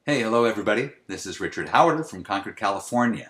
Hey, hello everybody. This is Richard Howarder from Concord, California.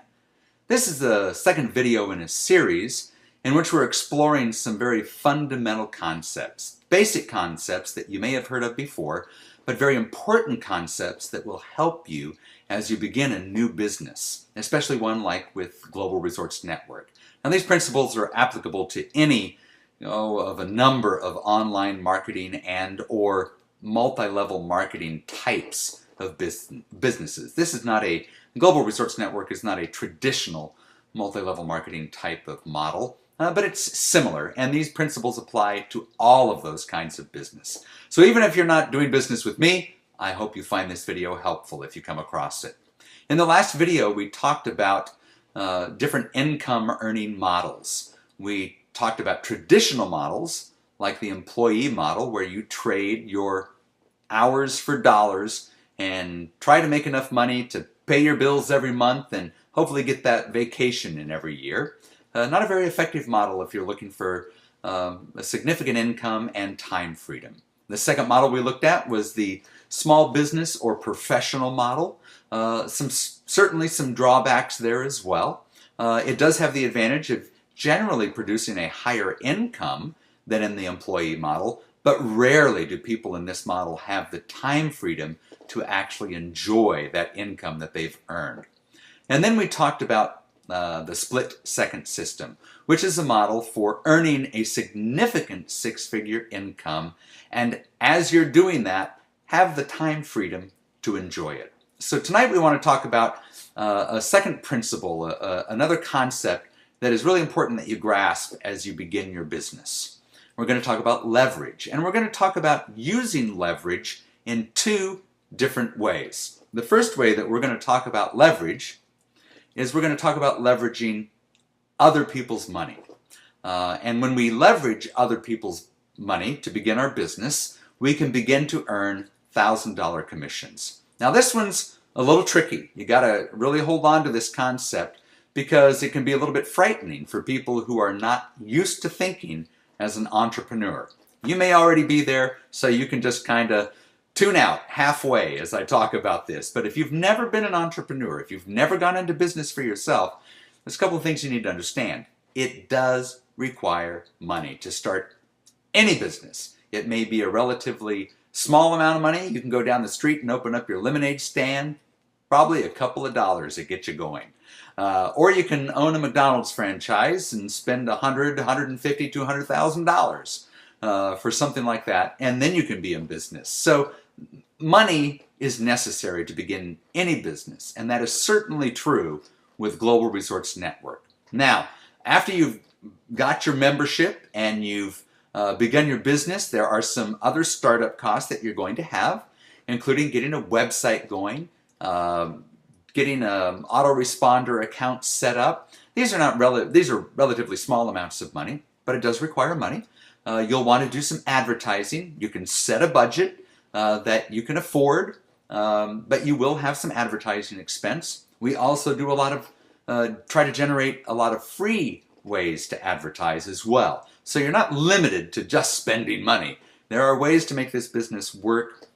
This is the second video in a series in which we're exploring some very fundamental concepts, basic concepts that you may have heard of before, but very important concepts that will help you as you begin a new business, especially one like with Global Resorts Network. Now these principles are applicable to any of a number of online marketing and or multi-level marketing types of businesses. This is not a, Global Resorts Network is not a traditional multi-level marketing type of model, but it's similar, and these principles apply to all of those kinds of business. So even if you're not doing business with me, I hope you find this video helpful if you come across it. In the last video, we talked about different income earning models. We talked about traditional models, like the employee model, where you trade your hours for dollars and try to make enough money to pay your bills every month and hopefully get that vacation in every year. Not a very effective model if you're looking for a significant income and time freedom. The second model we looked at was the small business or professional model. Certainly some drawbacks there as well. It does have the advantage of generally producing a higher income than in the employee model, but rarely do people in this model have the time freedom to actually enjoy that income that they've earned. And then we talked about the split-second system, which is a model for earning a significant six-figure income, and as you're doing that, have the time freedom to enjoy it. So tonight we want to talk about a second principle, another concept that is really important that you grasp as you begin your business. We're going to talk about leverage, and we're going to talk about using leverage in two different ways. The first way that we're going to talk about leverage is we're going to talk about leveraging other people's money. And when we leverage other people's money to begin our business, we can begin to earn $1,000 commissions. Now this one's a little tricky. You got to really hold on to this concept because it can be a little bit frightening for people who are not used to thinking as an entrepreneur. You may already be there, so you can just kind of tune out halfway as I talk about this. But if you've never been an entrepreneur, if you've never gone into business for yourself, there's a couple of things you need to understand. It does require money to start any business. It may be a relatively small amount of money. You can go down the street and open up your lemonade stand, probably a couple of dollars to get you going. Or you can own a McDonald's franchise and spend $100,000, $150,000, $200,000 for something like that, and then you can be in business. So money is necessary to begin any business, and that is certainly true with Global Resorts Network. Now, after you've got your membership and you've begun your business, there are some other startup costs that you're going to have, including getting a website going, getting an autoresponder account set up. These are relatively small amounts of money, but it does require money. You'll want to do some advertising. You can set a budget that you can afford, but you will have some advertising expense. We also do a lot of, try to generate a lot of free ways to advertise as well. So you're not limited to just spending money. There are ways to make this business work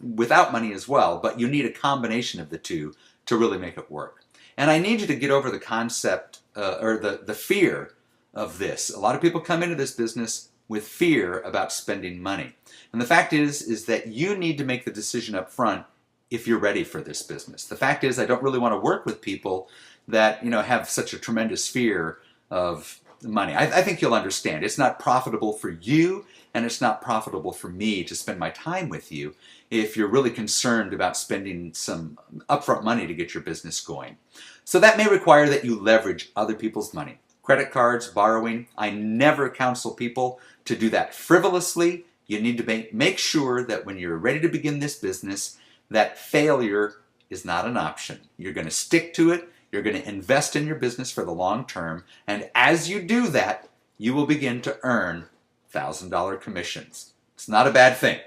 without money as well, but you need a combination of the two to really make it work. And I need you to get over the concept or the fear of this. A lot of people come into this business with fear about spending money. And the fact is that you need to make the decision up front if you're ready for this business. The fact is I don't really want to work with people that have such a tremendous fear of money. I think you'll understand. It's not profitable for you, and it's not profitable for me to spend my time with you if you're really concerned about spending some upfront money to get your business going. So that may require that you leverage other people's money. Credit cards, borrowing. I never counsel people to do that frivolously. You need to make sure that when you're ready to begin this business, that failure is not an option. You're going to stick to it. You're going to invest in your business for the long term, and as you do that, you will begin to earn $1,000 commissions. It's not a bad thing.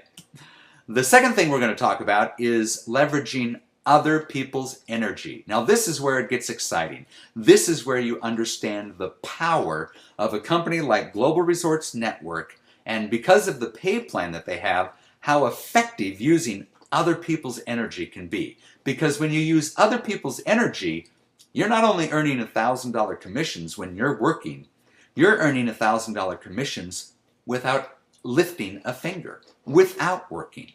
The second thing we're going to talk about is leveraging other people's energy. Now this is where it gets exciting. This is where you understand the power of a company like Global Resorts Network, and because of the pay plan that they have, how effective using other people's energy can be. Because when you use other people's energy, you're not only earning $1,000 commissions when you're working, you're earning $1,000 commissions without lifting a finger, without working.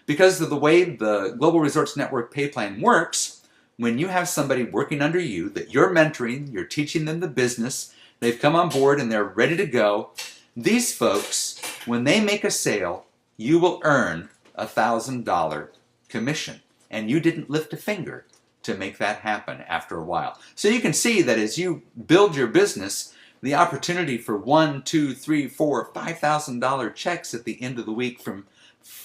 Because of the way the Global Resorts Network pay plan works, when you have somebody working under you that you're mentoring, you're teaching them the business, they've come on board and they're ready to go, these folks, when they make a sale, you will earn $1,000 commission. And you didn't lift a finger to make that happen after a while. So you can see that as you build your business, the opportunity for $1,000, $2,000, $3,000, $4,000, $5,000 checks at the end of the week from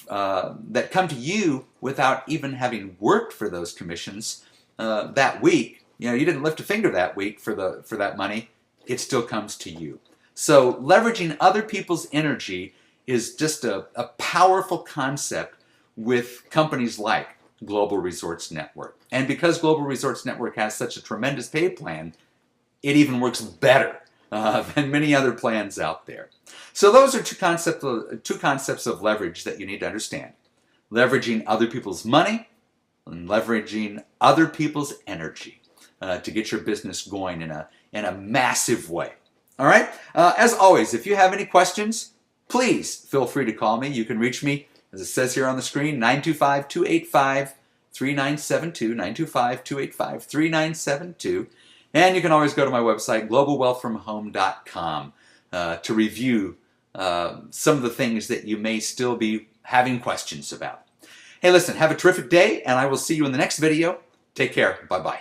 that come to you without even having worked for those commissions that week. You know, you didn't lift a finger that week for that money. It still comes to you. So leveraging other people's energy is just a powerful concept with companies like Global Resorts Network. And because Global Resorts Network has such a tremendous pay plan, it even works better than many other plans out there. So those are two concepts of leverage that you need to understand. Leveraging other people's money and leveraging other people's energy to get your business going in a massive way. All right? As always, if you have any questions, please feel free to call me. You can reach me, as it says here on the screen, 925-285-3972, 925-285-3972. And you can always go to my website, globalwealthfromhome.com, to review some of the things that you may still be having questions about. Hey, listen, have a terrific day, and I will see you in the next video. Take care. Bye-bye.